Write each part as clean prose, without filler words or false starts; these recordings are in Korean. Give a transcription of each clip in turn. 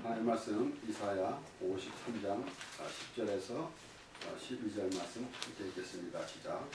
하나님 말씀 이사야 53장 10절에서 12절 말씀 함께 읽겠습니다. 시작.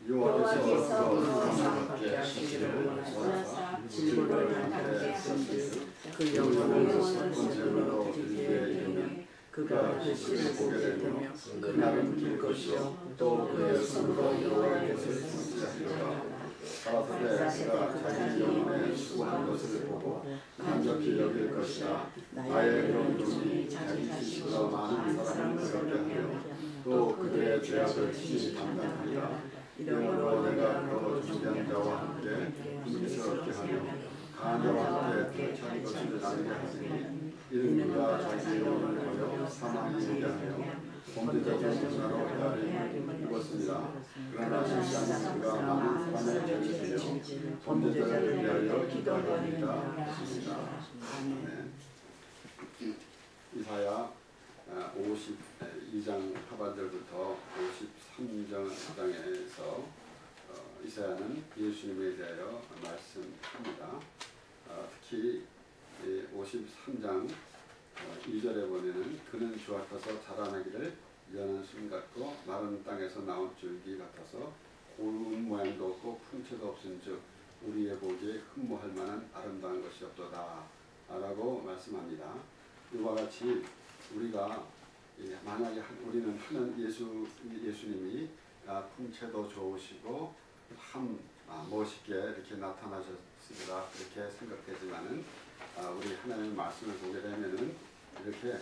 여호와께서 무서워서 함께 하시기를 원하사 질문을 함께 하시기를 그 영혼을 번제물로 드리게 되면 그가 그 씨를 보게 되며 그날은 길 것이요 또 그의 손으로 여호와의 것을 성취하리로다. 가라사대 그가 자기 영혼의 수고한 것을 보고 간접히 여길 것이다. 나의 그런 눈이 자기 지식으로 많은 사람을 그렇게 하며 또 그들의 죄악을 친히 담당하리라. 이러므로 내가 또 준비한 자와 함께 분깃을 얻게 하며 강한 자와 함께 자기 것을 나누게 하시니 이는 그가 자기 영혼을 버려 사망에 이르게 하며 범죄자의 생사로 헤아림을 입었습니다. 그러나 실상은 그가 많은 사람의 죄를 지며 범죄자를 위하여 기도하리라 하십니다. 이사야 52장 하반절부터 53장에서 이사야는 예수님에 대하여 말씀합니다. 특히 53장 2절에 보면은 그는 주 앞에서 자라나기를 연한 순 같고 마른 땅에서 나온 줄기 같아서 고운 모양도 없고 풍채도 없은즉 우리의 보기에 흠모할 만한 아름다운 것이 없도다 라고 말씀합니다. 이와 같이 우리가 만약에 우리는 하는 예수님이 풍채도 좋으시고 참 멋있게 이렇게 나타나셨으리라 그렇게 생각되지만은 우리 하나님의 말씀을 보게 되면은 이렇게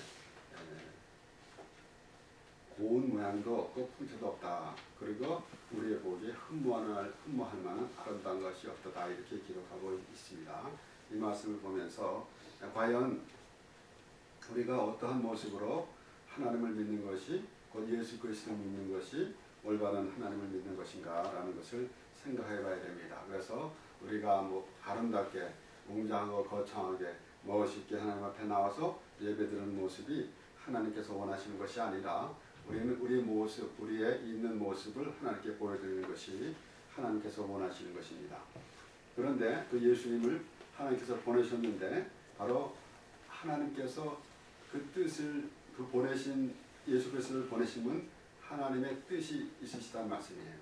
고운 모양도 없고 풍채도 없다. 그리고 우리의 보기에 흠모할 만한 아름다운 것이 없다. 이렇게 기록하고 있습니다. 이 말씀을 보면서 과연 우리가 어떠한 모습으로 하나님을 믿는 것이 곧 예수 그리스도를 믿는 것이 올바른 하나님을 믿는 것인가 라는 것을 생각해 봐야 됩니다. 그래서 우리가 아름답게 웅장하고 거창하게 멋있게 하나님 앞에 나와서 예배드리는 모습이 하나님께서 원하시는 것이 아니라 우리는 우리의 모습, 우리의 있는 모습을 하나님께 보여드리는 것이 하나님께서 원하시는 것입니다. 그런데 그 예수님을 하나님께서 보내셨는데 바로 하나님께서 그 뜻을 보내신 예수 그리스도를 보내심은 하나님의 뜻이 있으시다는 말씀이에요.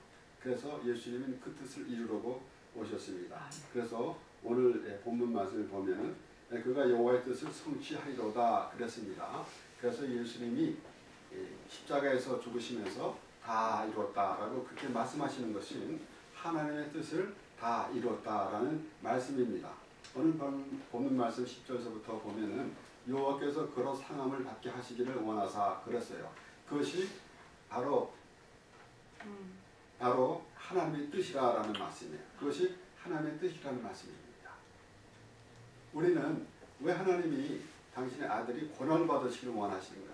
그래서 예수님은 그 뜻을 이루려고 오셨습니다. 그래서 오늘 본문 말씀을 보면은 그가 여호와의 뜻을 성취하리로다 그랬습니다. 그래서 예수님이 십자가에서 죽으시면서 다 이뤘다라고 그렇게 말씀하시는 것은 하나님의 뜻을 다 이뤘다라는 말씀입니다. 오늘 본문 말씀 10절에서부터 보면은 여호와께서 그로 상함을 받게 하시기를 원하사 그랬어요. 그것이 바로 하나님의 뜻이라는 말씀이에요. 그것이 하나님의 뜻이라는 말씀입니다. 우리는 왜 하나님이 당신의 아들이 고난을 받으시기를 원하시는가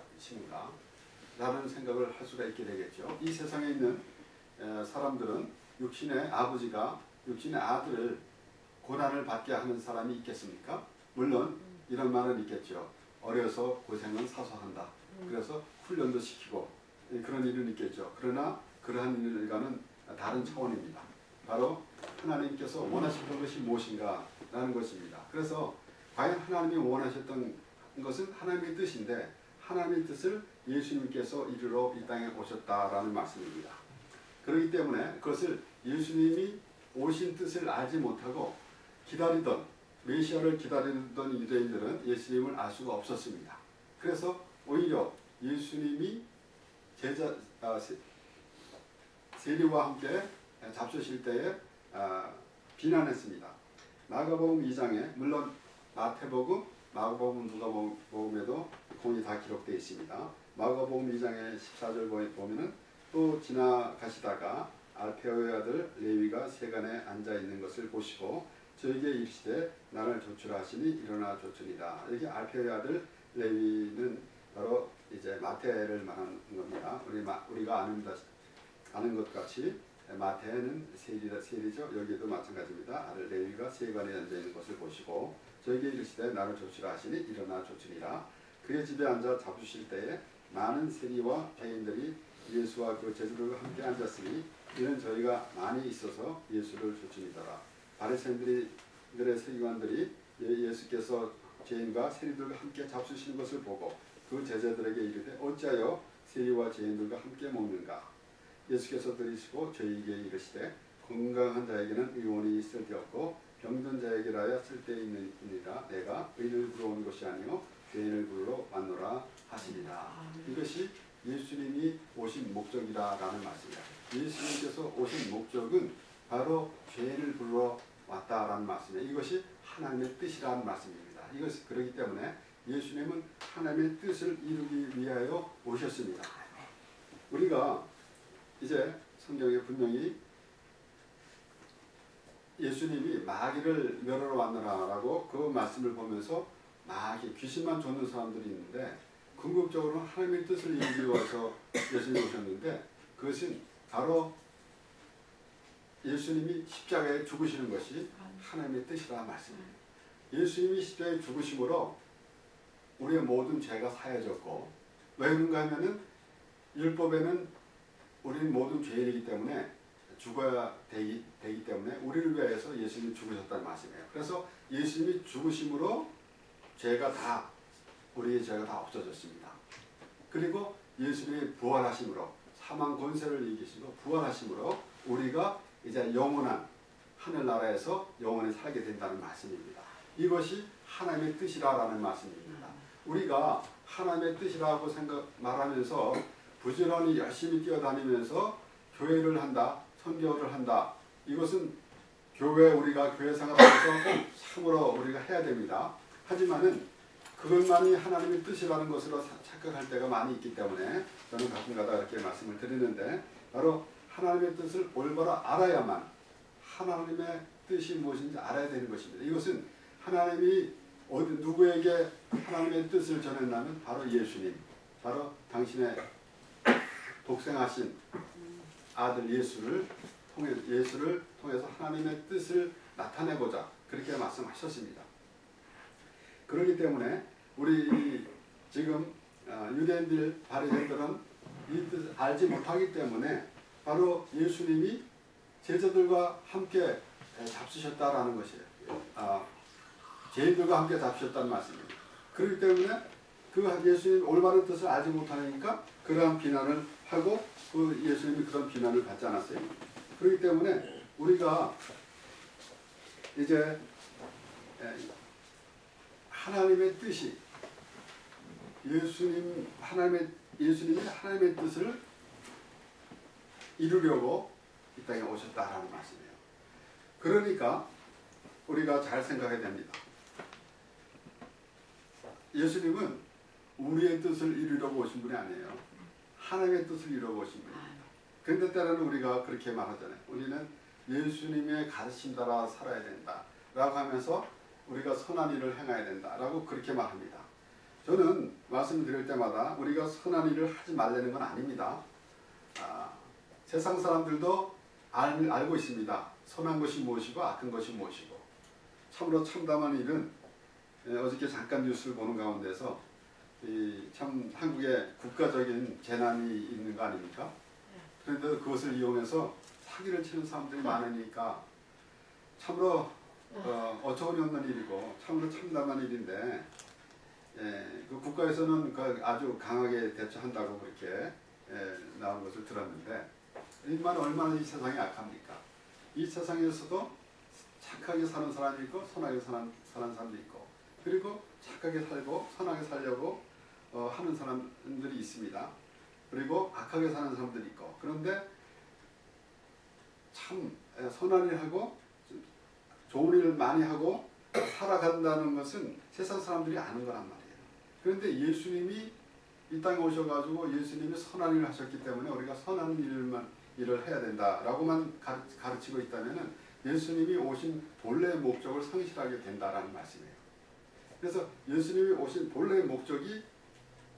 라는 생각을 할 수가 있게 되겠죠. 이 세상에 있는 사람들은 육신의 아버지가 육신의 아들을 고난을 받게 하는 사람이 있겠습니까? 물론 이런 말은 있겠죠. 어려서 고생은 사소한다. 그래서 훈련도 시키고 그런 일은 있겠죠. 그러나 그러한 일과는 다른 차원입니다. 바로 하나님께서 원하셨던 것이 무엇인가 라는 것입니다. 그래서 과연 하나님이 원하셨던 것은 하나님의 뜻인데 하나님의 뜻을 예수님께서 이루러 이 땅에 오셨다라는 말씀입니다. 그렇기 때문에 그것을 예수님이 오신 뜻을 알지 못하고 기다리던 메시아를 기다리던 유대인들은 예수님을 알 수가 없었습니다. 그래서 오히려 예수님이 세리와 함께 잡수실 때에 비난했습니다. 마가복음 2장에 물론 마태복음, 마가복음, 누가복음에도 공이 다 기록되어 있습니다. 마가복음 2장의 14절 보면은 또 지나가시다가 알페오의 아들 레위가 세간에 앉아 있는 것을 보시고 저에게 이르시되 나를 조출하시니 일어나 조출이다. 여기 알페오의 아들 레위는 바로 이제 마태를 말하는 겁니다. 우리가 아는 것 같이 마태는 세리죠. 여기도 마찬가지입니다. 아들 레위가 세간에 앉아 있는 것을 보시고 저에게 이르시되 나를 조출하시니 일어나 조출이라. 그의 집에 앉아 잡수실 때에 많은 세리와 죄인들이 예수와 그 제자들과 함께 앉았으니 이는 저희가 많이 있어서 예수를 조출이더라. 바리새인들의 세관들이 예수께서 죄인과 세리들과 함께 잡수시는 것을 보고 그 제자들에게 이르되 어찌하여 세리와 죄인들과 함께 먹는가. 예수께서 들으시고 저희에게 이르시되 건강한 자에게는 의원이 쓸데없고 병든 자에게라야 쓸데있느니라. 내가 의인을 부러운 것이 아니요 죄인을 부르러 왔노라 하시니라. 이것이 예수님이 오신 목적이라는 말씀이다. 예수님께서 오신 목적은 바로 죄인을 부르러 왔다라는 말씀이에요. 이것이 하나님의 뜻이라는 말씀입니다. 이것이 그렇기 때문에 예수님은 하나님의 뜻을 이루기 위하여 오셨습니다. 우리가 이제 성경에 분명히 예수님이 마귀를 멸하러 왔노라라고 그 말씀을 보면서 마귀, 귀신만 쫓는 사람들이 있는데 궁극적으로는 하나님의 뜻을 이루기 위해서 예수님이 오셨는데 그것은 바로 예수님이 십자가에 죽으시는 것이 하나님의 뜻이라 말씀입니다. 예수님이 십자가에 죽으심으로 우리의 모든 죄가 사해졌고 왜 그런가 하면은 율법에는 우리는 모든 죄인이기 때문에 죽어야 되기 때문에 우리를 위해서 예수님이 죽으셨다는 말씀이에요. 그래서 예수님이 죽으심으로 죄가 다 우리의 죄가 다 없어졌습니다. 그리고 예수님이 부활하심으로 사망 권세를 이기시고 부활하심으로 우리가 이제 영원한 하늘나라에서 영원히 살게 된다는 말씀입니다. 이것이 하나님의 뜻이라는 말씀입니다. 우리가 하나님의 뜻이라고 말하면서 부지런히 열심히 뛰어다니면서 교회를 한다, 선교를 한다. 이것은 우리가 교회 생활하면서 참으로 우리가 해야 됩니다. 하지만은 그것만이 하나님의 뜻이라는 것으로 착각할 때가 많이 있기 때문에 저는 가끔가다 이렇게 말씀을 드리는데 바로 하나님의 뜻을 올바로 알아야만 하나님의 뜻이 무엇인지 알아야 되는 것입니다. 이것은 하나님이 누구에게 하나님의 뜻을 전했냐면 바로 예수님, 바로 당신의 독생하신 아들 예수를 통해서 하나님의 뜻을 나타내고자 그렇게 말씀하셨습니다. 그렇기 때문에 우리 지금 유대인들 바리새인들은 이 뜻을 알지 못하기 때문에 바로 예수님이 제자들과 함께 잡수셨다라는 것이에요. 죄인들과 함께 잡수셨다는 말씀입니다. 그렇기 때문에 그 예수님 올바른 뜻을 알지 못하니까 그러한 비난을 하고 그 예수님이 그런 비난을 받지 않았어요. 그렇기 때문에 우리가 이제 하나님의 뜻이 예수님이 하나님의 뜻을 이루려고 이 땅에 오셨다라는 말씀이에요. 그러니까 우리가 잘 생각해야 됩니다. 예수님은 우리의 뜻을 이루려고 오신 분이 아니에요. 하나님의 뜻을 이루려고 오신 분이에요. 그런데 때로는 우리가 그렇게 말하잖아요. 우리는 예수님의 가르침 따라 살아야 된다 라고 하면서 우리가 선한 일을 행해야 된다 라고 그렇게 말합니다. 저는 말씀드릴 때마다 우리가 선한 일을 하지 말라는 건 아닙니다. 세상 사람들도 알고 있습니다. 선한 것이 무엇이고 악한 것이 무엇이고. 참으로 참담한 일은 어저께 잠깐 뉴스를 보는 가운데서 참 한국에 국가적인 재난이 있는 거 아닙니까? 그런데 그것을 이용해서 사기를 치는 사람들이 많으니까 참으로 어처구니 없는 일이고 참으로 참담한 일인데 그 국가에서는 아주 강하게 대처한다고 그렇게 나온 것을 들었는데 이만 얼마나 이 세상이 악합니까? 이 세상에서도 착하게 사는 사람이 있고 선하게 사는 사람도 있고 그리고 착하게 살고 선하게 살려고 하는 사람들이 있습니다. 그리고 악하게 사는 사람들이 있고 그런데 참 선한 일 하고 좋은 일을 많이 하고 살아간다는 것은 세상 사람들이 아는 거란 말이에요. 그런데 예수님이 이 땅에 오셔가지고 예수님이 선한 일을 하셨기 때문에 우리가 선한 일을 해야 된다라고만 가르치고 있다면 예수님이 오신 본래의 목적을 상실하게 된다라는 말씀이에요. 그래서 예수님이 오신 본래의 목적이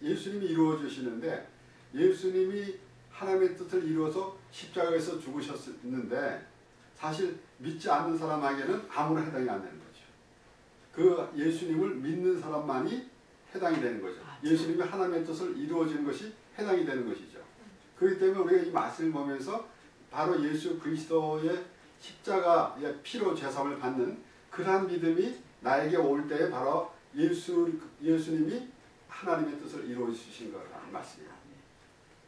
예수님이 이루어 주시는데 예수님이 하나님의 뜻을 이루어서 십자가에서 죽으셨는데 사실 믿지 않는 사람에게는 아무나 해당이 안 되는 거죠. 그 예수님을 믿는 사람만이 해당이 되는 거죠. 예수님이 하나님의 뜻을 이루어지는 것이 해당이 되는 것이죠. 그렇기 때문에 우리가 이 말씀을 보면서 바로 예수 그리스도의 십자가의 피로 죄사함을 받는 그러한 믿음이 나에게 올 때에 바로 예수님이 하나님의 뜻을 이루어 주신 거라는 말씀이에요.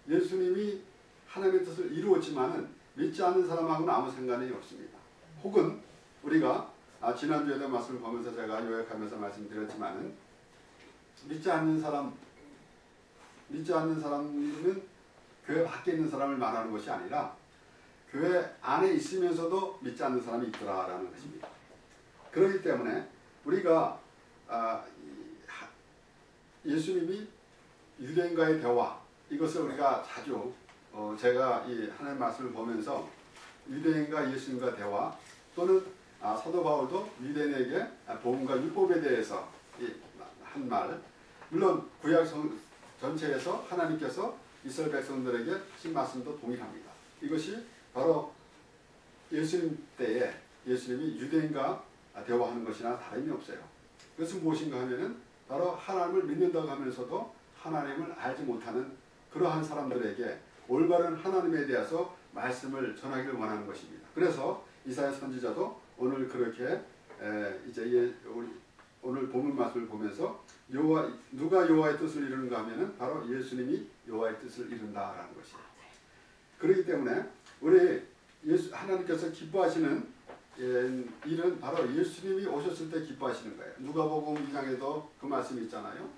예수님이 하나님의 뜻을 이루었지만은 믿지 않는 사람하고는 아무 상관이 없습니다. 혹은 우리가 지난주에도 말씀을 보면서 제가 요약하면서 말씀드렸지만은 믿지 않는 사람은 교회 밖에 있는 사람을 말하는 것이 아니라 교회 안에 있으면서도 믿지 않는 사람이 있더라라는 것입니다. 그렇기 때문에 우리가 예수님이 유대인과의 대화, 이것을 우리가 자주 제가 이 하나님의 말씀을 보면서 유대인과 예수님과 대화, 또는 사도 바울도 유대인에게 복음과 율법에 대해서 한 말, 물론 구약 전체에서 하나님께서 이스라엘 백성들에게 하신 말씀도 동일합니다. 이것이 바로 예수님 때에 예수님이 유대인과 대화하는 것이나 다름이 없어요. 그것은 무엇인가 하면은 바로 하나님을 믿는다고 하면서도 하나님을 알지 못하는 그러한 사람들에게 올바른 하나님에 대해서 말씀을 전하기를 원하는 것입니다. 그래서 이사야 선지자도 오늘 그렇게 이제 오늘 본문 말씀을 보면서 누가 여호와의 뜻을 이루는가 하면은 바로 예수님이 여호와의 뜻을 이룬다라는 것이에요. 그렇기 때문에 우리 하나님께서 기뻐하시는 일은 바로 예수님이 오셨을 때 기뻐하시는 거예요. 누가복음 2장에도 그 말씀이 있잖아요.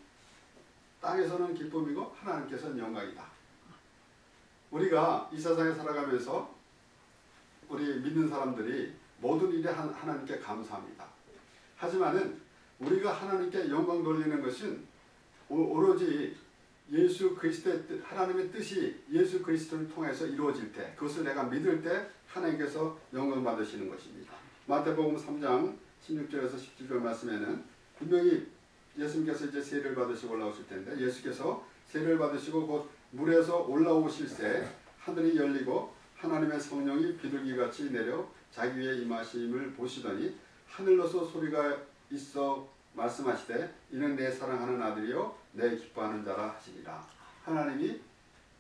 땅에서는 기쁨이고 하나님께서는 영광이다. 우리가 이 세상에 살아가면서 우리 믿는 사람들이 모든 일에 하나님께 감사합니다. 하지만은 우리가 하나님께 영광 돌리는 것은 오로지 예수 그리스도의 뜻, 하나님의 뜻이 예수 그리스도를 통해서 이루어질 때, 그것을 내가 믿을 때 하나님께서 영광 받으시는 것입니다. 마태복음 3장 16절에서 17절 말씀에는 분명히 예수님께서 이제 세례를 받으시고 올라오실 텐데, 예수께서 세례를 받으시고 곧 물에서 올라오실새 하늘이 열리고 하나님의 성령이 비둘기같이 내려 자기 위에 임하심을 보시더니 하늘로서 소리가 있어 말씀하시되 이는 내 사랑하는 아들이요 내 기뻐하는 자라 하시니라. 하나님이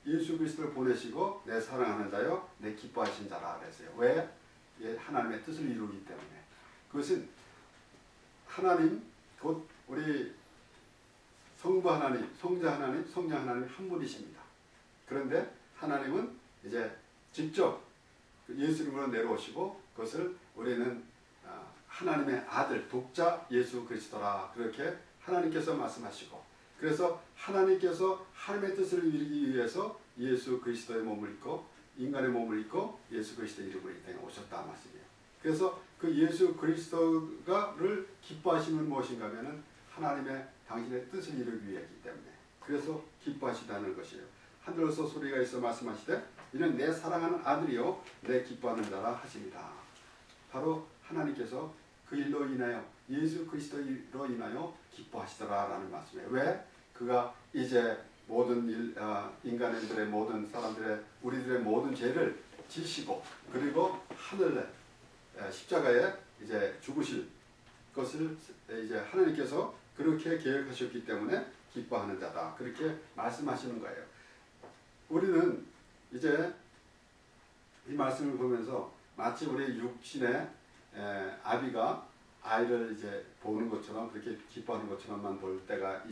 예수 그리스도를 보내시고 내 사랑하는 자요 내 기뻐하신 자라 그랬어요. 왜? 하나님의 뜻을 이루기 때문에. 그것은 하나님 곧 우리 성부 하나님, 성자 하나님, 성령 하나님 한 분이십니다. 그런데 하나님은 이제 직접 예수님으로 내려오시고 그것을 우리는 하나님의 아들, 독자 예수 그리스도라 그렇게 하나님께서 말씀하시고, 그래서 하나님께서 하나님의 뜻을 이루기 위해서 예수 그리스도의 몸을 입고 인간의 몸을 입고 예수 그리스도의 이름으로 이 땅에 오셨다 말씀이에요. 그래서 그 예수 그리스도를 기뻐하시는 무엇인가 하면은 하나님의 당신의 뜻을 이루기 위하기 때문에, 그래서 기뻐하시다는 것이에요. 하늘에서 소리가 있어 말씀하시되 이는 내 사랑하는 아들이요 내 기뻐하는 자라 하십니다. 바로 하나님께서 그 일로 인하여 예수 그리스도로 인하여 기뻐하시더라라는 말씀이에요. 왜? 그가 이제 모든 인간들의 모든 사람들의 우리들의 모든 죄를 지시고 그리고 하늘에 십자가에 이제 죽으실 것을 이제 하나님께서 그렇게 계획하셨기 때문에 기뻐하는 자다. 그렇게 말씀하시는 거예요. 우리는 이제 이 말씀을 보면서 마치 우리 육신의 아비가 아이를 이제 보는 것처럼 그렇게 기뻐하는 것처럼만 볼 때가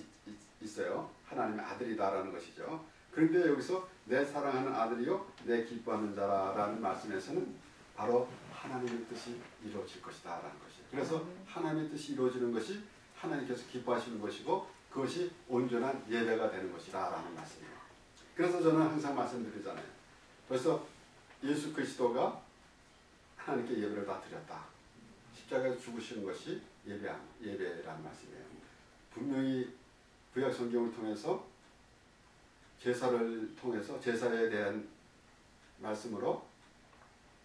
있어요. 하나님의 아들이다라는 것이죠. 그런데 여기서 내 사랑하는 아들이요 내 기뻐하는 자라는 말씀에서는 바로 하나님의 뜻이 이루어질 것이다 라는 것이에요. 그래서 하나님의 뜻이 이루어지는 것이 하나님께서 기뻐하시는 것이고 그것이 온전한 예배가 되는 것이다 라는 말씀이에요. 그래서 저는 항상 말씀드리잖아요. 벌써 예수 그리스도가 하나님께 예배를 다 드렸다. 십자가에서 죽으시는 것이 예배라는 말씀이에요. 분명히 구약 성경을 통해서 제사를 통해서 제사에 대한 말씀으로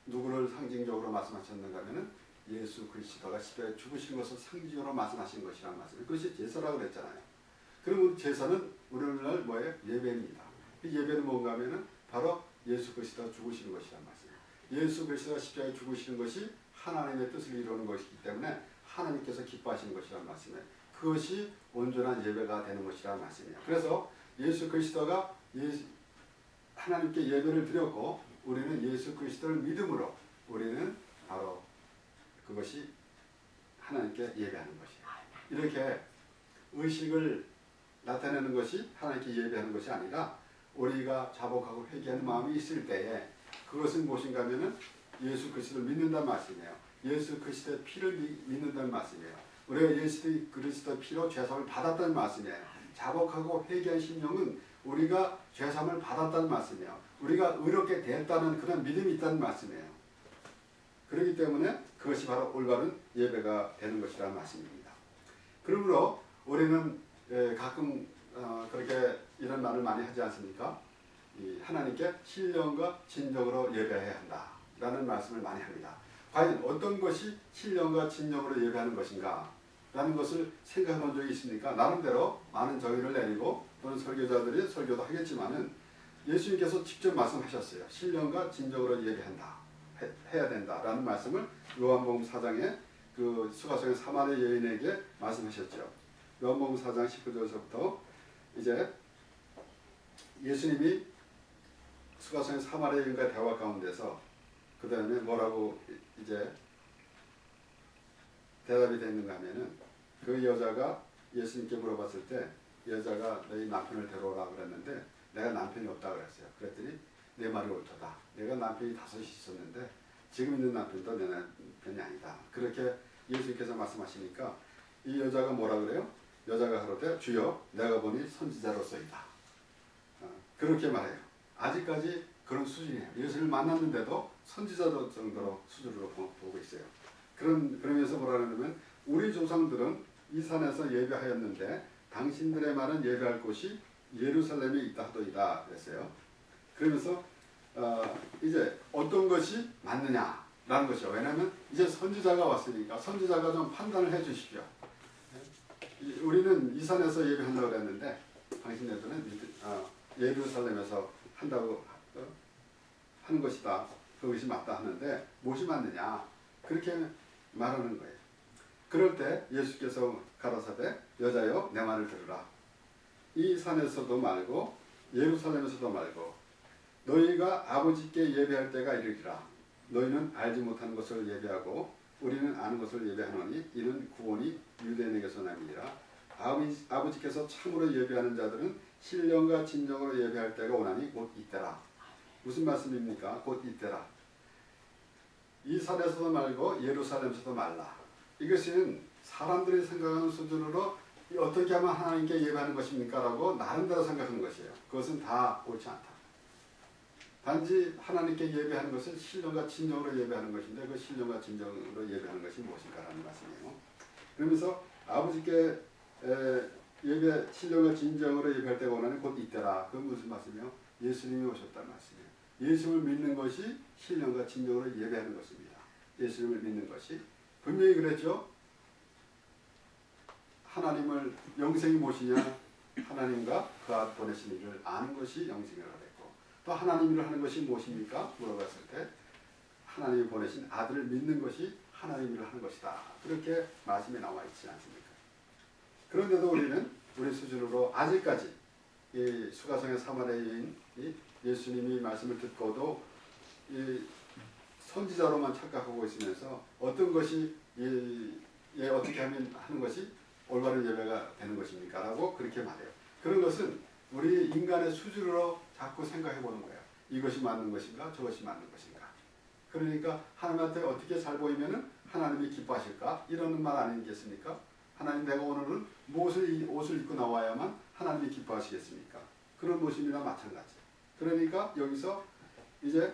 누구를 상징적으로 말씀하셨는가 하면은 예수 그리스도가 십자가에 죽으신 것을 상징으로 말씀하신 것이라는 말씀이에요. 그것이 제사라고 그랬잖아요. 그러면 제사는 오늘날 뭐예요? 예배입니다. 그 예배는 뭔가 하면은 바로 예수 그리스도가 죽으시는 것이라는 말씀이에요. 예수 그리스도가 십자가에 죽으시는 것이 하나님의 뜻을 이루는 것이기 때문에 하나님께서 기뻐하시는 것이라는 말씀이에요. 그것이 온전한 예배가 되는 것이라는 말씀이에요. 그래서 예수 그리스도가 하나님께 예배를 드렸고 우리는 예수 그리스도를 믿음으로 우리는 바로 그것이 하나님께 예배하는 것이에요. 이렇게 의식을 나타내는 것이 하나님께 예배하는 것이 아니라 우리가 자복하고 회개하는 마음이 있을 때에 그것은 무엇인가 하면은 예수 그리스도를 믿는다는 말씀이에요. 예수 그리스도의 피를 믿는다는 말씀이에요. 우리가 예수 그리스도의 피로 죄사함을 받았다는 말씀이에요. 자복하고 회개한 심령은 우리가 죄사함을 받았다는 말씀이에요. 우리가 의롭게 됐다는 그런 믿음이 있다는 말씀이에요. 그렇기 때문에 그것이 바로 올바른 예배가 되는 것이라는 말씀입니다. 그러므로 우리는 가끔 그렇게 이런 말을 많이 하지 않습니까? 하나님께 신령과 진정으로 예배해야 한다라는 말씀을 많이 합니다. 과연 어떤 것이 신령과 진정으로 예배하는 것인가? 라는 것을 생각해 본 적이 있습니까? 나름대로 많은 정의를 내리고 또는 설교자들이 설교도 하겠지만은 예수님께서 직접 말씀하셨어요. 신령과 진정으로 예배한다. 해야 된다라는 말씀을 요한복음 4장에 그 수가성의 사마리아 여인에게 말씀하셨죠. 요한복음 4장 19절에서부터 이제 예수님이 수가성의 사마리아 여인과의 대화 가운데서 그 다음에 뭐라고 이제 대답이 됐는가 하면은 그 여자가 예수님께 물어봤을 때 여자가 너희 남편을 데려오라 그랬는데 내가 남편이 없다 그랬어요. 그랬더니 내 말이 옳다. 내가 남편이 5이 있었는데 지금 있는 남편도 내 남편이 아니다. 그렇게 예수님께서 말씀하시니까 이 여자가 뭐라 그래요? 여자가 가로되 주여 내가 보니 선지자로서이다. 그렇게 말해요. 아직까지 그런 수준이에요. 예수를 만났는데도 선지자 정도로 수준으로 보고 있어요. 그러면서 뭐라 그러냐면 우리 조상들은 이 산에서 예배하였는데 당신들의 말은 예배할 곳이 예루살렘에 있다 하더이다 그랬어요. 그러면서 이제 어떤 것이 맞느냐라는 것이요. 왜냐하면 이제 선지자가 왔으니까 선지자가 좀 판단을 해 주십시오. 우리는 이 산에서 예배한다고 그랬는데 당신네들은 예루살렘에서 한다고 하는 것이다. 그것이 맞다 하는데 무엇이 맞느냐 그렇게 말하는 거예요. 그럴 때 예수께서 가라사대 여자여 내 말을 들으라. 이 산에서도 말고 예루살렘에서도 말고 너희가 아버지께 예배할 때가 이르리라. 너희는 알지 못하는 것을 예배하고 우리는 아는 것을 예배하노니 이는 구원이 유대인에게서 남이니라. 아버지께서 참으로 예배하는 자들은 신령과 진정으로 예배할 때가 오나니 곧 이때라. 무슨 말씀입니까? 곧 이때라. 이 산에서도 말고 예루살렘에서도 말라. 이것은 사람들이 생각하는 수준으로 어떻게 하면 하나님께 예배하는 것입니까? 라고 나름대로 생각하는 것이에요. 그것은 다 옳지 않다. 단지 하나님께 예배하는 것은 신령과 진정으로 예배하는 것인데 그 신령과 진정으로 예배하는 것이 무엇인가 라는 말씀이에요. 그러면서 아버지께 신령과 진정으로 예배할 때가 오나니 곧 이때라. 그건 무슨 말씀이에요? 예수님이 오셨다는 말씀이에요. 예수님을 믿는 것이 신령과 진정으로 예배하는 것입니다. 예수님을 믿는 것이 분명히 그랬죠. 하나님을 영생이 무엇이냐? 하나님과 그 아들 보내신 이를 아는 것이 영생이라고 그랬고 또 하나님 일을 하는 것이 무엇입니까? 물어봤을 때 하나님이 보내신 아들을 믿는 것이 하나님 일을 하는 것이다. 그렇게 말씀이 나와 있지 않습니까? 그런데도 우리는 우리 수준으로 아직까지 이 수가성의 사마리아 여인이 예수님이 말씀을 듣고도 이 선지자로만 착각하고 있으면서 어떤 것이 어떻게 하면 하는 것이 올바른 예배가 되는 것입니까? 라고 그렇게 말해요. 그런 것은 우리 인간의 수준으로 자꾸 생각해 보는 거예요. 이것이 맞는 것인가? 저것이 맞는 것인가? 그러니까 하나님한테 어떻게 잘 보이면은 하나님이 기뻐하실까? 이러는 말 아니겠습니까? 하나님 내가 오늘은 무엇을 옷을 입고 나와야만 하나님이 기뻐하시겠습니까? 그런 모습이나 마찬가지. 그러니까 여기서 이제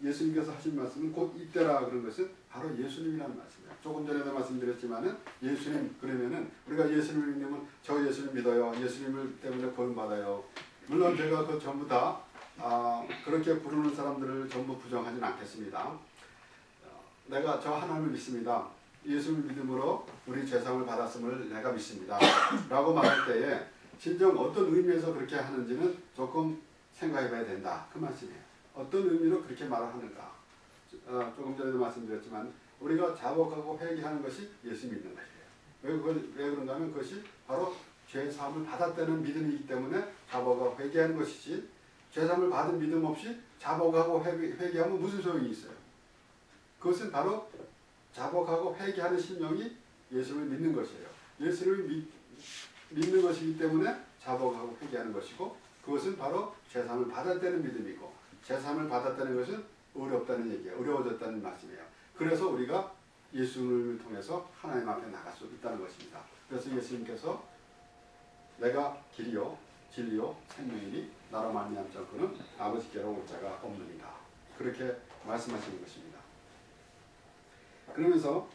예수님께서 하신 말씀은 곧 이때라 그런 것은 바로 예수님이라는 말씀이에요. 조금 전에도 말씀드렸지만은 예수님 그러면은 우리가 예수님을 믿으면 저 예수님 믿어요. 예수님을 때문에 구원받아요. 물론 제가 그 전부 다 그렇게 부르는 사람들을 전부 부정하지는 않겠습니다. 내가 저 하나님을 믿습니다. 예수를 믿음으로 우리 죄사함을 받았음을 내가 믿습니다. 라고 말할 때에 진정 어떤 의미에서 그렇게 하는지는 조금 생각해 봐야 된다. 그 말씀이에요. 어떤 의미로 그렇게 말을 하는가. 조금 전에도 말씀드렸지만 우리가 자복하고 회개하는 것이 예수 믿는 것이에요. 왜 그런가 하면 그것이 바로 죄사함을 받았다는 믿음이기 때문에 자복하고 회개하는 것이지 죄사함을 받은 믿음 없이 자복하고 회개하면 무슨 소용이 있어요. 그것은 바로 자복하고 회개하는 심령이 예수를 믿는 것이에요. 예수를 믿는 것이기 때문에 자복하고 회개하는 것이고 그것은 바로 제3을 받았다는 믿음이고 제3을 받았다는 것은 어렵다는 얘기예요. 어려워졌다는 말씀이에요. 그래서 우리가 예수를 통해서 하나님 앞에 나갈 수 있다는 것입니다. 그래서 예수님께서 내가 길이요 진리요 생명이니 나로 말미암지 않고는 아버지께로 올 자가 없느니라. 그렇게 말씀하시는 것입니다. 그러면서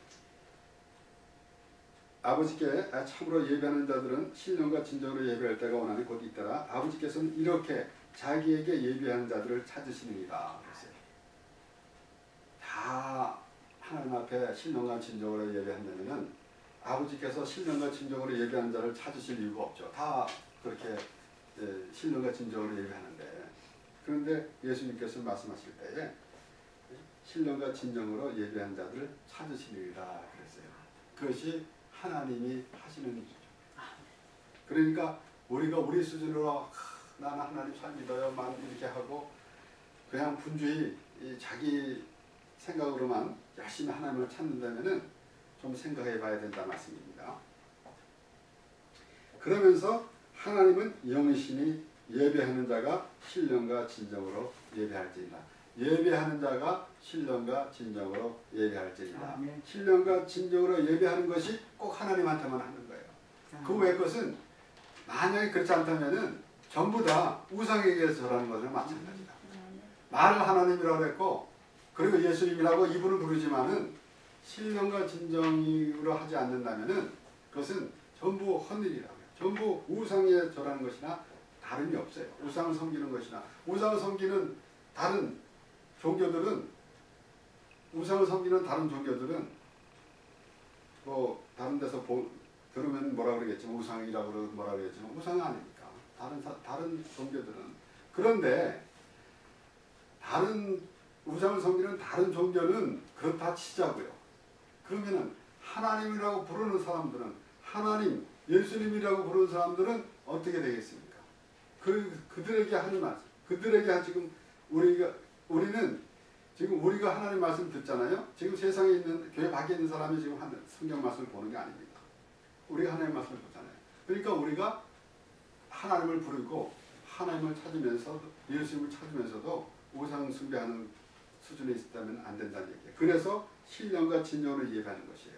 아버지께 참으로 예배하는 자들은 신령과 진정으로 예배할 때가 오나니 곧 있더라. 아버지께서는 이렇게 자기에게 예배하는 자들을 찾으시느니라. 그랬어요. 다 하나님 앞에 신령과 진정으로 예배한다면은 아버지께서 신령과 진정으로 예배하는 자를 찾으실 이유가 없죠. 다 그렇게 신령과 진정으로 예배하는데 그런데 예수님께서 말씀하실 때에 신령과 진정으로 예배한 자들을 찾으시느니라 그랬어요. 그것이 하나님이 하시는 일이죠. 그러니까 우리가 우리 수준으로 나는 하나님 잘 믿어요만 이렇게 하고 그냥 분주히 자기 생각으로만 열심히 하나님을 찾는다면은 좀 생각해 봐야 된다는 말씀입니다. 그러면서 하나님은 영이시니 예배하는 자가 신령과 진정으로 예배할지니라. 예배하는 자가 신령과 진정으로 예배할지니라. 신령과 진정으로 예배하는 것이 꼭 하나님한테만 하는 거예요. 그 외의 것은 만약에 그렇지 않다면은 전부 다 우상에게 절하는 것은 마찬가지다. 말을 하나님이라고 했고 그리고 예수님이라고 이분을 부르지만은 신령과 진정으로 하지 않는다면은 그것은 전부 헛일이라고요. 전부 우상에 절하는 것이나 다름이 없어요. 우상을 섬기는 것이나 우상을 섬기는 다른 종교들은 우상을 섬기는 다른 종교들은 뭐 다른 데서 들으면 뭐라 그러겠지만 우상이라고 그러면 뭐라 그러겠지만 우상이 아닙니까? 다른 종교들은 그런데 다른 우상을 섬기는 다른 종교는 그렇다 치자고요. 그러면은 하나님이라고 부르는 사람들은 하나님, 예수님이라고 부르는 사람들은 어떻게 되겠습니까? 그들에게 하는 말씀, 그들에게 지금 우리는 지금 우리가 하나님 말씀 듣잖아요. 지금 세상에 있는 교회 밖에 있는 사람이 지금 성경 말씀을 보는 게 아닙니다. 우리가 하나님 말씀을 보잖아요. 그러니까 우리가 하나님을 부르고 하나님을 찾으면서 예수님을 찾으면서도 우상 숭배하는 수준에 있다면 안 된다는 얘기예요. 그래서 신령과 진정으로 예배하는 것이에요.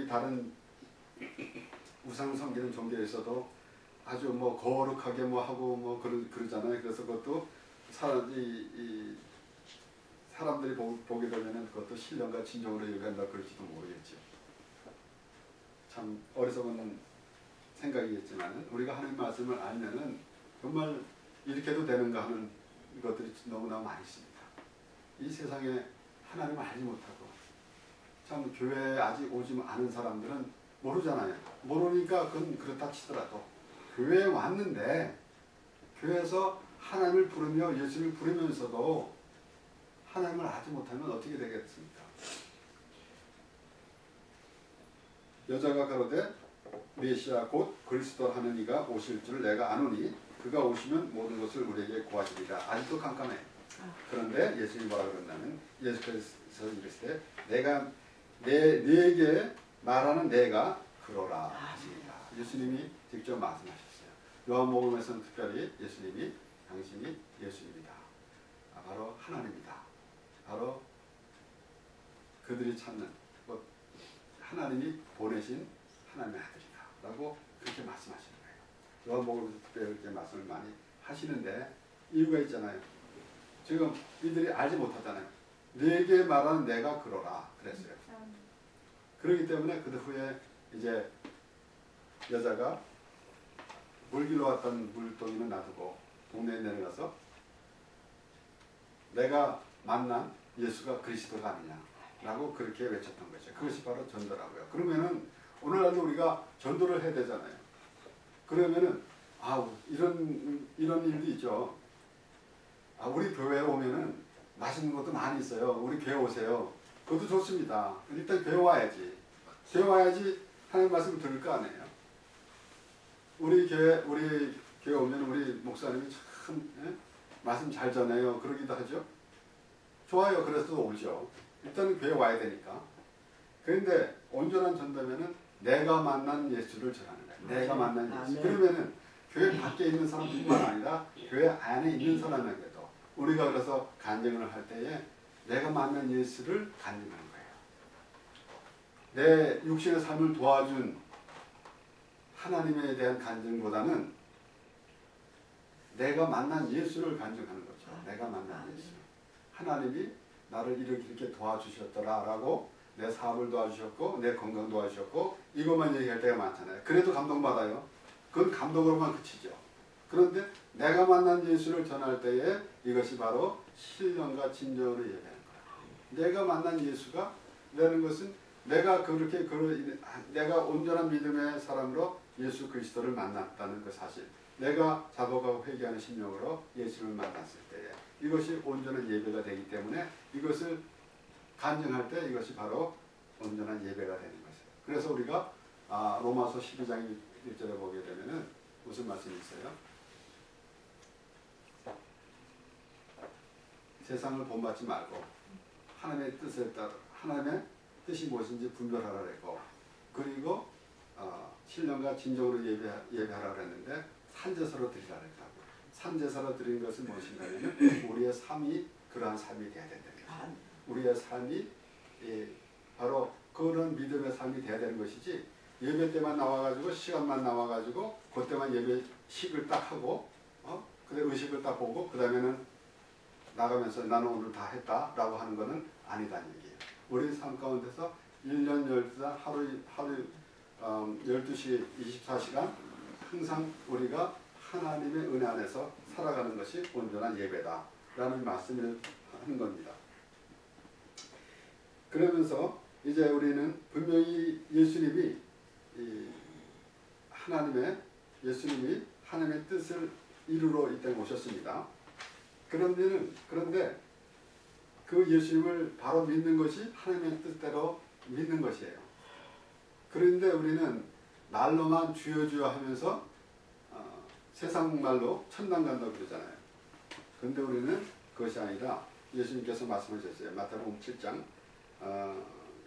다른 우상 섬기는 종교에서도 아주 뭐 거룩하게 뭐 하고 뭐 그러잖아요. 그래서 그것도 사람들이 보게 되면은 그것도 신령과 진정으로 예배한다 그럴지도 모르겠죠. 참 어리석은 생각이겠지만 우리가 하나님 말씀을 알면은 정말 이렇게도 되는가 하는 것들이 너무나 많이 있습니다. 이 세상에 하나님을 알지 못하고 참 교회에 아직 오지 않은 사람들은 모르잖아요. 모르니까 그건 그렇다 치더라도 교회에 왔는데 교회에서 하나님을 부르며 예수를 부르면서도 하나님을 알지 못하면 어떻게 되겠습니까? 여자가 가로되 메시아 곧 그리스도 하는 이가 오실 줄 내가 아노니 그가 오시면 모든 것을 우리에게 구하시리라. 아직도 깜깜해. 그런데 예수님이 뭐라 그랬냐면 예수께서 이르시되 내가 네게 말하는 내가 그러라 하시니라. 예수님이 직접 말씀하셨어요. 요한복음에서는 특별히 예수님이 당신이 예수님이다. 바로 하나님이다. 바로 그들이 찾는 하나님이 보내신 하나님의 아들이다. 라고 그렇게 말씀하시는 거예요. 요한복음에서 특별히 그렇게 말씀을 많이 하시는데 이유가 있잖아요. 지금 이들이 알지 못하잖아요. 네게 말하는 내가 그러라 그랬어요. 그렇기 때문에 그 후에 이제 여자가 물길로 왔던 물동이는 놔두고 동네에 내려가서 내가 만난 예수가 그리스도가 아니냐 라고 그렇게 외쳤던 거죠. 그것이 바로 전도라고요. 그러면은 오늘날도 우리가 전도를 해야 되잖아요. 그러면은 이런 일도 있죠. 우리 교회에 오면은 맛있는 것도 많이 있어요. 우리 교회 오세요. 그것도 좋습니다. 일단 교회 와야지. 교회 와야지 하나님 말씀을 들을 거 아니에요. 우리 교회 오면 우리 목사님이 참 말씀 잘 전해요. 그러기도 하죠. 좋아요. 그래서 오죠. 일단은 교회 와야 되니까. 그런데 온전한 전도면은 내가 만난 예수를 전하는 거예요. 내가 만난 예수. 아멘. 그러면은 교회 밖에 있는 사람뿐만 아니라 교회 안에 있는 사람에게도 우리가 그래서 간증을 할 때에 내가 만난 예수를 간증하는 거예요. 내 육신의 삶을 도와준 하나님에 대한 간증보다는 내가 만난 예수를 간증하는 거죠. 내가 만난 예수. 하나님이 나를 이렇게 도와주셨더라라고 내 사업을 도와주셨고 내 건강 도와주셨고 이것만 얘기할 때가 많잖아요. 그래도 감동받아요. 그건 감동으로만 그치죠. 그런데 내가 만난 예수를 전할 때에 이것이 바로 신령과 진정으로 얘기하는 거예요. 내가 만난 예수가 라는 것은 내가 내가 온전한 믿음의 사람으로 예수 그리스도를 만났다는 그 사실, 내가 자복하고 회개하는 심령으로 예수를 만났을 때에 이것이 온전한 예배가 되기 때문에 이것을 간증할 때 이것이 바로 온전한 예배가 되는 것이에요. 그래서 우리가 로마서 12장 1절에 보게 되면은 무슨 말씀이 있어요? 세상을 본받지 말고 하나님의 뜻에 따라 하나님의 뜻이 무엇인지 분별하라 그랬고, 그리고 신령과 진정으로 예배하라 그랬는데 산제사로 드리라 그랬다고. 산제사로 드리는 것은 무엇인가 하면 우리의 삶이 그러한 삶이 돼야 된다는 거죠. 우리의 삶이 바로 그런 믿음의 삶이 돼야 되는 것이지, 예배 때만 나와가지고 시간만 나와가지고 그때만 예배식을 딱 하고 그다음에 의식을 딱 보고 그 다음에는 나가면서 나는 오늘 다 했다라고 하는 것은 아니다는 얘기예요. 우리 삶 가운데서 1년 12달 하루 12시 24시간 항상 우리가 하나님의 은혜 안에서 살아가는 것이 온전한 예배다라는 말씀을 하는 겁니다. 그러면서 이제 우리는 분명히 예수님이 하나님의 뜻을 이루러 이 땅에 오셨습니다. 그런데 그 예수님을 바로 믿는 것이 하나님의 뜻대로 믿는 것이에요. 그런데 우리는 말로만 주여 주여 하면서 세상 말로 천당 간다고 그러잖아요. 그런데 우리는 그것이 아니라 예수님께서 말씀하셨어요. 마태복음 7장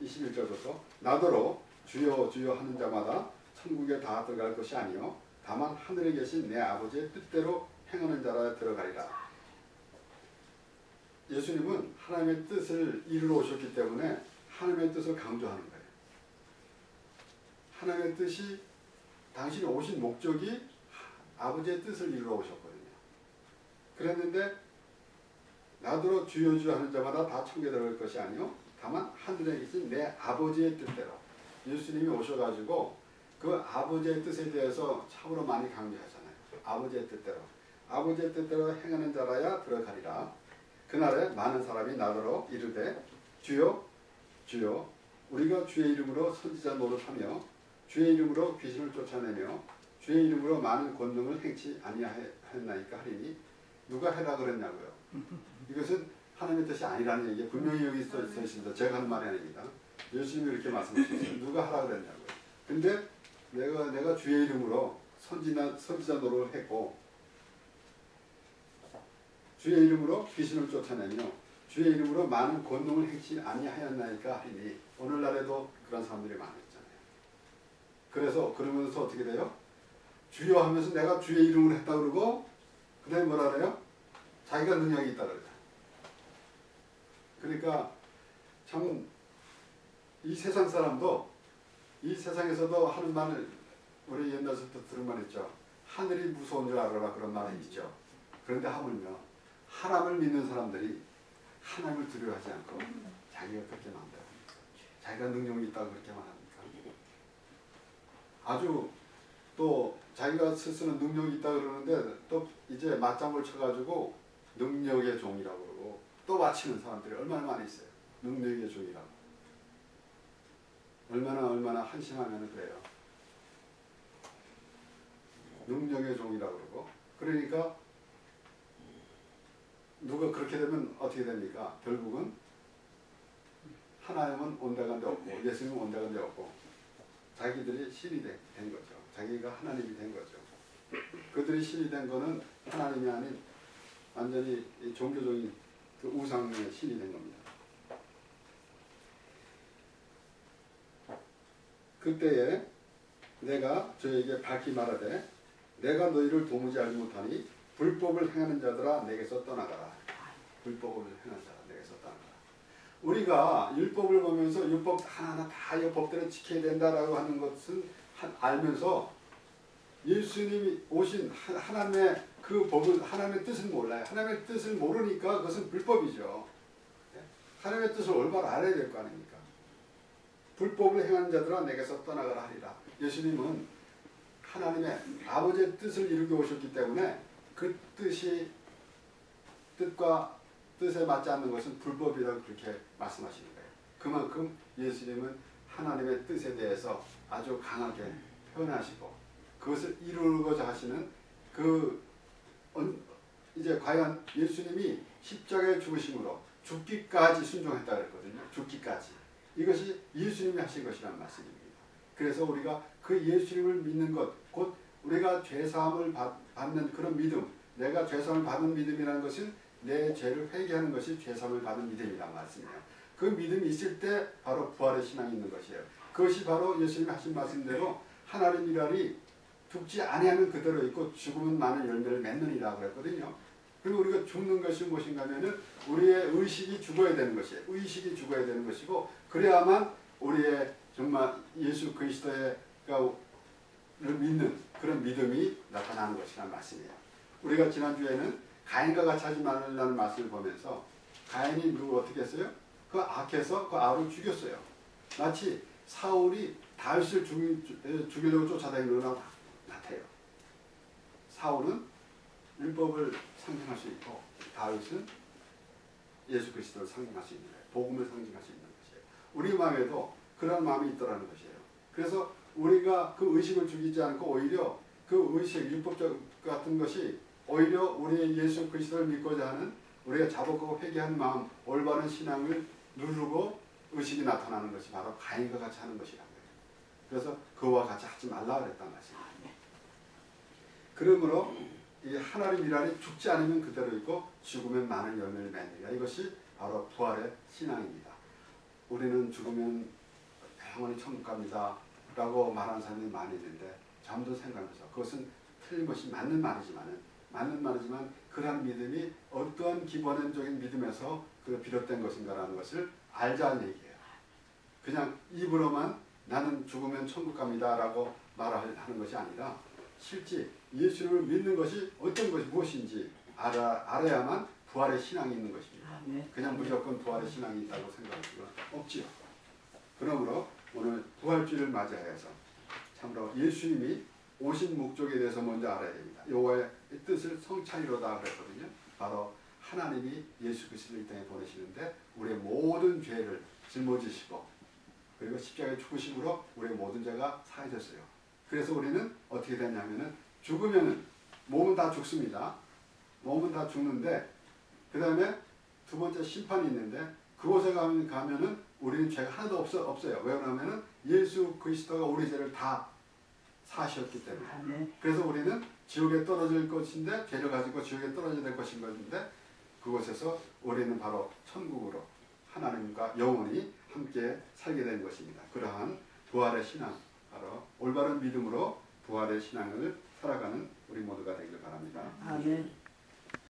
21절부터 나더러 주여 주여 하는 자마다 천국에 다 들어갈 것이 아니요 다만 하늘에 계신 내 아버지의 뜻대로 행하는 자라 들어가리라. 예수님은 하나님의 뜻을 이루러 오셨기 때문에 하나님의 뜻을 강조하는 거예요. 하나님의 뜻이 당신이 오신 목적이 아버지의 뜻을 이루러 오셨거든요. 그랬는데 나더러 주여 주여 하는 자마다 다 천국에 들어갈 것이 아니요 다만 하늘에 계신 내 아버지의 뜻대로. 예수님이 오셔가지고 그 아버지의 뜻에 대해서 참으로 많이 강조하잖아요. 아버지의 뜻대로 행하는 자라야 들어가리라. 그날에 많은 사람이 나더러 이르되 주여 주여 우리가 주의 이름으로 선지자 노릇하며 주의 이름으로 귀신을 쫓아내며 주의 이름으로 많은 권능을 행치 아니하였나이까 하리니 누가 해라 그랬냐고요. 이것은 하나님의 뜻이 아니라는 얘기 분명히 여기 써 있습니다. 제가 하는 말이 아닙니다. 예수님이 이렇게 말씀하셨어요. 누가 하라 그랬냐고요. 근데 내가 주의 이름으로 선지자 노릇을 했고 주의 이름으로 귀신을 쫓아내며 주의 이름으로 많은 권능을 행치 아니하였나이까 하리니 오늘날에도 그런 사람들이 많았잖아요. 그러면서 어떻게 돼요? 주여 하면서 내가 주의 이름으로 했다 그러고 그 다음에 뭐라 그래요? 자기가 능력이 있다 그래요. 그러니까 참 이 세상 사람도 이 세상에서도 하는 말을 우리 옛날부터 들은 말 있죠. 하늘이 무서운 줄 알아라 그런 말이 있죠. 그런데 하물며 하나님을 믿는 사람들이 하나님을 두려워하지 않고 자기가 그렇게 말한다. 자기가 능력이 있다고 그렇게 말합니까? 아주 또 자기가 스스로 능력이 있다고 그러는데 또 이제 맞장구를 쳐가지고 능력의 종이라고 그러고 또 바치는 사람들이 얼마나 많이 있어요. 능력의 종이라고. 얼마나 한심하면 그래요. 능력의 종이라고 그러고 그러니까 누가 그렇게 되면 어떻게 됩니까? 결국은 하나님은 온데간데 없고 예수님은 온데간데 없고 자기들이 신이 된 거죠. 자기가 하나님이 된 거죠. 그들이 신이 된 거는 하나님이 아닌 완전히 종교적인 그 우상의 신이 된 겁니다. 그때에 내가 저에게 밝히 말하되 내가 너희를 도무지 알지 못하니 불법을 행하는 자들아 내게서 떠나가라. 불법을 행하는 자들아 내게서 떠나가라. 우리가 율법을 보면서 율법 하나하나 다 이 법대로 지켜야 된다라고 하는 것은 알면서 예수님이 오신 하나님의 그 법을 하나님의 뜻을 몰라요. 하나님의 뜻을 모르니까 그것은 불법이죠. 하나님의 뜻을 올바로 알아야 될 거 아닙니까? 불법을 행하는 자들아 내게서 떠나가라 하리라. 예수님은 하나님의 아버지의 뜻을 이루게 오셨기 때문에 그 뜻과 뜻에 맞지 않는 것은 불법이라고 그렇게 말씀하시는 거예요. 그만큼 예수님은 하나님의 뜻에 대해서 아주 강하게 표현하시고 그것을 이루고자 하시는 이제 과연 예수님이 십자가에 죽으심으로 죽기까지 순종했다 그랬거든요. 죽기까지. 이것이 예수님이 하신 것이란 말씀입니다. 그래서 우리가 그 예수님을 믿는 것, 곧 우리가 죄사함을 받는 그런 믿음, 내가 죄사함을 받은 믿음이라는 것은 내 죄를 회개하는 것이 죄사함을 받은 믿음이란 말씀이에요. 그 믿음이 있을 때 바로 부활의 신앙이 있는 것이에요. 그것이 바로 예수님이 하신 말씀대로 하나님 일하리 죽지 아니하면 그대로 있고 죽으면 많은 열매를 맺느니라 그랬거든요. 그리고 우리가 죽는 것이 무엇인가 하면은 우리의 의식이 죽어야 되는 것이에요. 의식이 죽어야 되는 것이고 그래야만 우리의 정말 예수 그리스도를 믿는 그런 믿음이 나타나는 것이라는 말씀이에요. 우리가 지난주에는 가인과 같이 하지 말라는 말씀을 보면서 가인이 누구 어떻게 했어요? 그 악해서 그 아우를 죽였어요. 마치 사울이 다윗을 죽이려고 쫓아다니는 거나 같아요. 사울은 율법을 상징할 수 있고 다윗은 예수 그리스도를 상징할 수 있는 거예요. 복음을 상징할 수 있는 것이에요. 우리 마음에도 그런 마음이 있더라는 것이에요. 그래서 우리가 그 의식을 죽이지 않고 오히려 그 의식, 율법적 같은 것이 오히려 우리의 예수 그리스도를 믿고자 하는 우리가 자복하고 회개한 마음, 올바른 신앙을 누르고 의식이 나타나는 것이 바로 가인과 같이 하는 것이라는 거예요. 그래서 그와 같이 하지 말라 그랬단 말이에요. 그러므로 이 하나님 일하니 죽지 않으면 그대로 있고 죽으면 많은 열매를 맺느니라. 이것이 바로 부활의 신앙입니다. 우리는 죽으면 영원히 천국 갑니다 라고 말하는 사람이 많이 있는데 잠도 생각하면서 그것은 틀림없이 맞는 말이지만 그러한 믿음이 어떠한 기본적인 믿음에서 비롯된 것인가라는 것을 알자는 얘기예요. 그냥 입으로만 나는 죽으면 천국 갑니다 라고 말하는 것이 아니라 실제 예수를 믿는 것이 어떤 것이 무엇인지 알아야만 부활의 신앙이 있는 것입니다. 그냥 무조건 부활의 신앙이 있다고 생각할 수가 없지요. 그러므로 오늘 부활주의를 맞이하여서 참으로 예수님이 오신 목적에 대해서 먼저 알아야 됩니다. 여호와의 뜻을 성찰이로다 그랬거든요. 바로 하나님이 예수 그리스도를 이 땅에 보내시는데 우리의 모든 죄를 짊어지시고 그리고 십자가에 죽으심으로 우리의 모든 죄가 사해졌어요. 그래서 우리는 어떻게 됐냐면은 죽으면은 몸은 다 죽습니다. 몸은 다 죽는데 그 다음에 두 번째 심판이 있는데 그곳에 가면은 우리는 죄가 하나도 없어요. 왜 그러냐면은 예수 그리스도가 우리 죄를 다 사하셨기 때문에. 그래서 우리는 지옥에 떨어질 것인데 죄를 가지고 지옥에 떨어져야 될 것인 것인데 그곳에서 우리는 바로 천국으로 하나님과 영원히 함께 살게 된 것입니다. 그러한 부활의 신앙, 바로 올바른 믿음으로 부활의 신앙을 살아가는 우리 모두가 되길 바랍니다. 아멘.